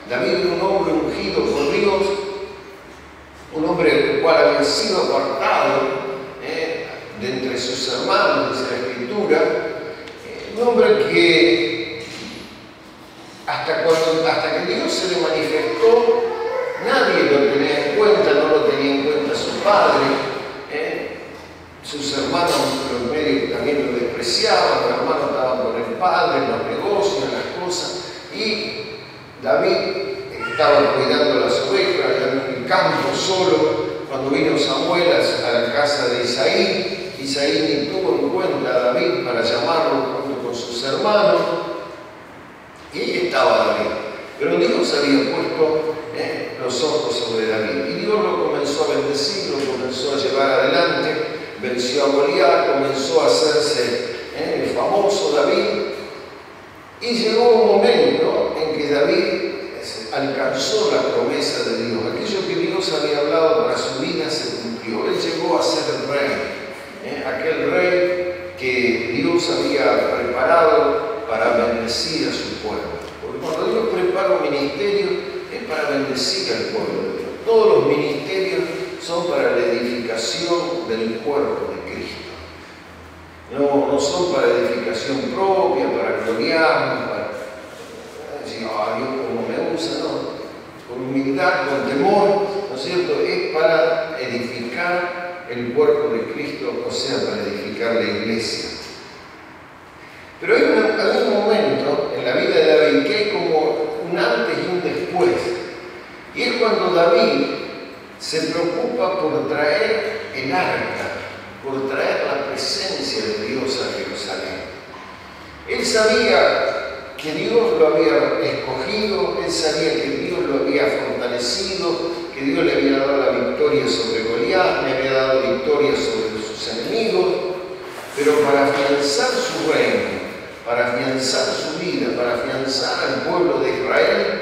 David era un hombre ungido por Dios, un hombre el cual había sido apartado de entre sus hermanos, dice la Escritura, un hombre que hasta que Dios se le manifestó, nadie lo tenía en cuenta, no lo tenía en cuenta su padre, sus hermanos los medios también lo despreciaban, los hermanos estaban con el padre en los negocios, en las cosas, y David estaba cuidando las ovejas en el campo solo. Cuando vino Samuel a la casa de Isaí, Isaí ni tuvo en cuenta a David para llamarlo junto con sus hermanos, y ahí estaba David. Pero Dios había puesto los ojos sobre David, y Dios lo comenzó a bendecir, lo comenzó a llevar adelante, venció a Goliat, comenzó a hacerse el famoso David, y llegó un momento en que David alcanzó la promesa de Dios. Aquello que Dios había hablado para su vida se cumplió. Él llegó a ser el rey, aquel rey que Dios había preparado para bendecir a su pueblo. Porque cuando Dios prepara un ministerio es para bendecir al pueblo de Dios. Todos los ministerios son para la edificación del cuerpo de Cristo. No son para edificación propia, para gloriarnos, para decir, Dios como me usa, no. Con humildad, con temor, ¿no es cierto? Es para edificar el cuerpo de Cristo, o sea, para edificar la iglesia. Pero hay un momento en la vida de David que hay como un antes y un después. Y es cuando David se preocupa por traer el arca, por traer la presencia de Dios a Jerusalén. Él sabía que Dios lo había escogido, él sabía que Dios lo había fortalecido, que Dios le había dado la victoria sobre Goliat, le había dado victoria sobre sus enemigos, pero para afianzar su reino, para afianzar su vida, para afianzar al pueblo de Israel,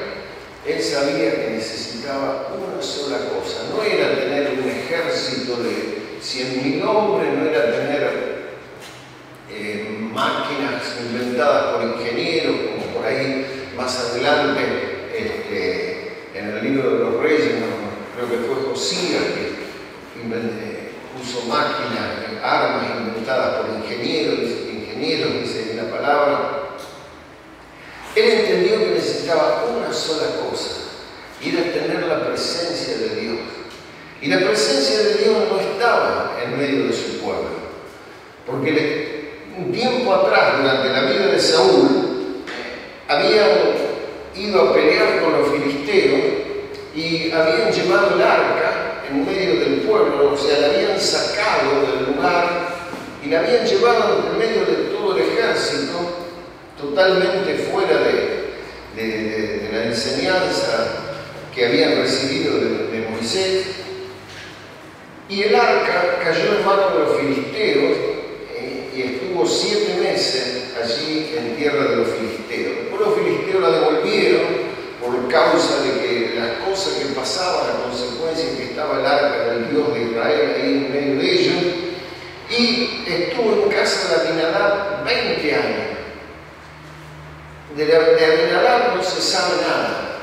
él sabía que necesitaba una sola cosa. No era tener un ejército de 100.000 hombres, no era tener máquinas inventadas por ingenieros, como por ahí más adelante en el libro de los Reyes, creo que fue Josías que puso máquinas, armas inventadas por ingenieros, dice en la palabra. Él entendió que necesitaba una sola cosa, y era tener la presencia de Dios. Y la presencia de Dios no estaba en medio de su pueblo, porque un tiempo atrás, durante la vida de Saúl, habían ido a pelear con los filisteos y habían llevado el arca en medio del pueblo, o sea, la habían sacado del lugar y la habían llevado en medio de todo el ejército, totalmente fuera de la enseñanza que habían recibido de Moisés. Y el arca cayó en manos de los filisteos y estuvo 7 meses allí en tierra de los filisteos. Después los filisteos la devolvieron por causa de que las cosas que pasaban, a consecuencia de que estaba el arca del Dios de Israel ahí en medio de ellos, y estuvo en casa de Abinadab 20 años. De Abinadab no se sabe nada.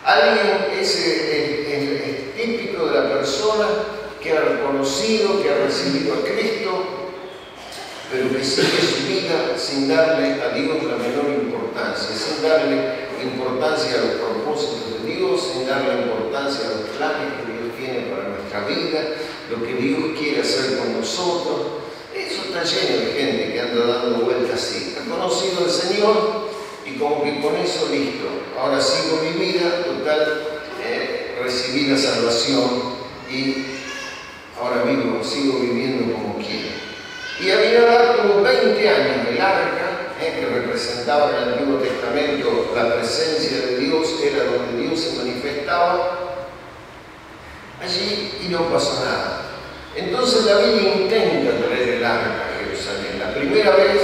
Alguien es típico de la persona que ha reconocido, que ha recibido a Cristo, pero que sigue su vida sin darle a Dios la menor importancia, sin darle importancia a los propósitos de Dios, sin darle importancia a los planes que Dios tiene para nuestra vida, lo que Dios quiere hacer con nosotros. Eso está lleno de gente que anda dando vueltas así. Ha conocido al Señor y como que con eso listo. Ahora sigo mi vida, total, recibí la salvación y ahora mismo sigo viviendo como quiero. Y Abinadab tuvo 20 años el arca, que representaba en el Antiguo Testamento la presencia de Dios, era donde Dios se manifestaba allí y no pasó nada. Entonces David intenta traer el arca a Jerusalén. La primera vez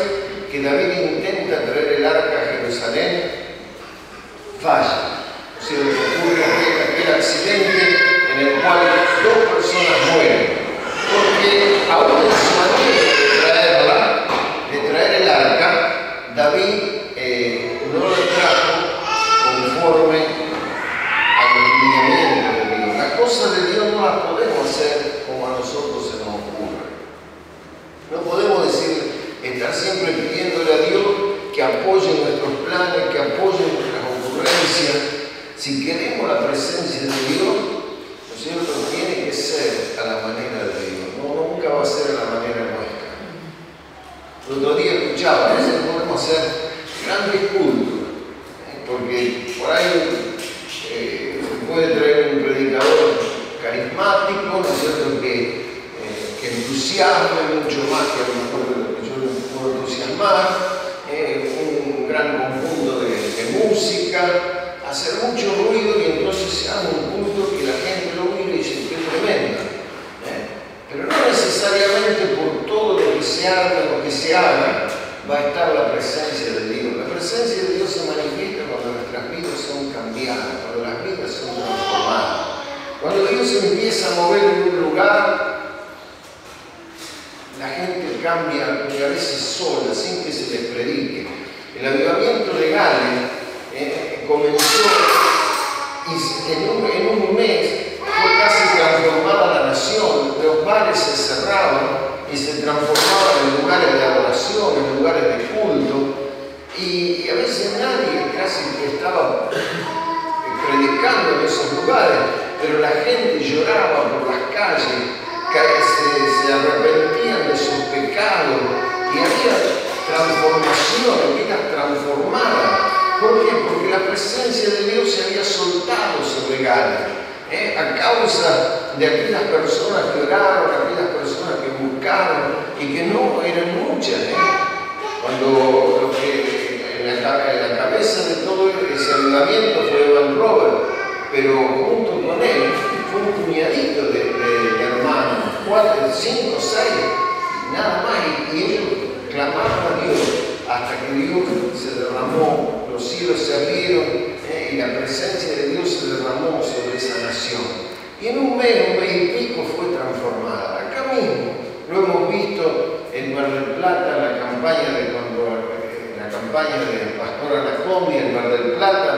que David intenta traer el arca a Jerusalén, falla. O sea, ocurre aquel accidente en el cual 2 personas mueren, porque aún en su manera de traer el arca, David no lo trajo conforme iglesia, si queremos la presencia de Dios, ¿no es cierto?, tiene que ser a la manera de Dios, nunca va a ser a la manera nuestra. El otro día escuchaba, a veces podemos hacer grandes cultos, porque por ahí se puede traer un predicador carismático, ¿no es cierto?, que entusiasme mucho más que a lo mejor de lo que yo puedo entusiasmar, un gran conjunto de música, hacer mucho ruido y entonces se haga un culto que la gente lo mire y dice que es tremendo. Pero no necesariamente por todo lo que se haga o que se haga va a estar la presencia de Dios. La presencia de Dios se manifiesta cuando nuestras vidas son cambiadas, cuando las vidas son transformadas. Cuando Dios empieza a mover en un lugar, la gente cambia y a veces sola, sin que se les predique. El avivamiento de Gales comenzó y en un mes fue casi transformada la nación. Los bares se cerraban y se transformaban en lugares de adoración, en lugares de culto. Y a veces nadie casi que estaba predicando en esos lugares, pero la gente lloraba por las calles, se arrepentían de sus pecados y había transformación, vidas transformadas. ¿Por qué? Porque la presencia de Dios se había soltado sobre Gales. A causa de aquellas personas que oraron, aquellas personas que buscaron y que no eran muchas. Cuando lo que en la cabeza de todo ese avivamiento fue Evan Robert, pero junto con él fue un puñadito de hermanos, 4, 5, 6, nada más, y ellos clamaron a Dios hasta que Dios se derramó, los cielos se abrieron y la presencia de Dios se derramó sobre esa nación. Y en un mes y pico fue transformada. Acá mismo lo hemos visto en Mar del Plata, en la campaña de Pastor Anacomi en Mar del Plata.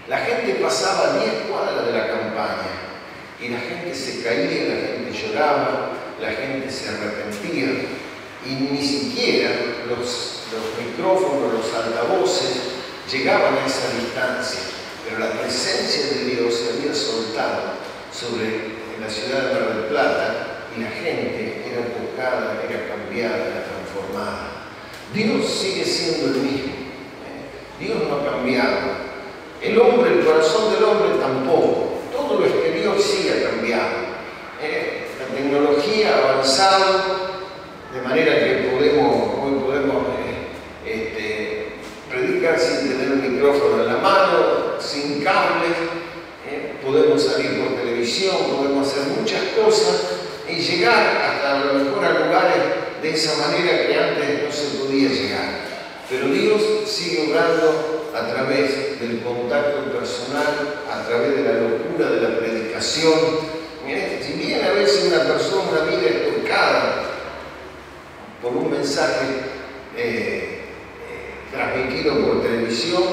La gente pasaba 10 cuadras de la campaña y la gente se caía, la gente lloraba, la gente se arrepentía y ni siquiera los micrófonos, los altavoces llegaban a esa distancia, pero la presencia de Dios se había soltado sobre la ciudad de Mar del Plata y la gente era tocada, era cambiada, era transformada. Dios sigue siendo el mismo. Dios no ha cambiado. El hombre, el corazón del hombre tampoco. Todo lo exterior sí ha cambiado. La tecnología ha avanzado de manera que hoy podemos predicar sin tener un micrófono en la mano, sin cables, podemos salir por televisión, podemos hacer muchas cosas y llegar hasta a lo mejor a lugares de esa manera que antes no se podía llegar. Pero Dios sigue obrando a través del contacto personal, a través de la locura de la predicación. Si bien a veces una persona, una vida es tocada por un mensaje transmitido por televisión,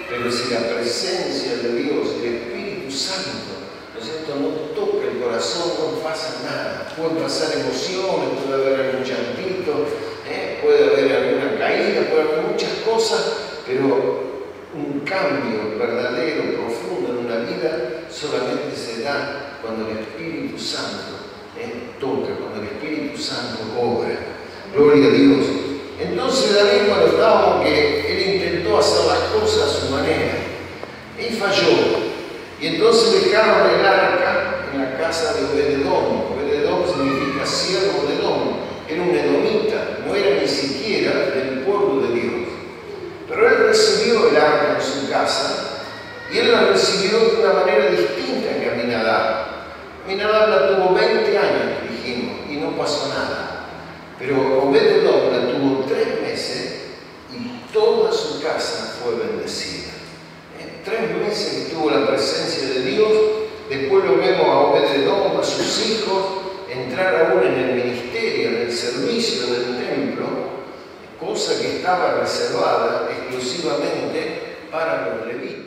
pero si la presencia de Dios, el Espíritu Santo, ¿no es cierto?, no toca el corazón, no pasa nada. Pueden pasar emociones, puede haber algún llantito, puede haber alguna caída, puede haber muchas cosas, pero un cambio verdadero, profundo en una vida solamente se da cuando el Espíritu Santo toca, cuando el Espíritu Santo obra. Gloria a Dios. Entonces David, cuando estábamos, que él intentó hacer las cosas a su manera y falló. Y entonces dejaron el arca en la casa de Obed-Edom. Obed-Edom significa siervo de Edom. Era un edomita, no era ni siquiera del pueblo de Dios. Pero él recibió el arca en su casa y él la recibió de una manera distinta que Aminadab. Aminadab la tuvo 20 años, dijimos, y no pasó nada. Pero Obed-Edom la tuvo 3 meses y toda su casa fue bendecida. 3 meses que tuvo la presencia de Dios. Después lo vemos a Obed-Edom, a sus hijos, entrar aún en el ministerio, en el servicio del templo, cosa que estaba reservada exclusivamente para los levitas.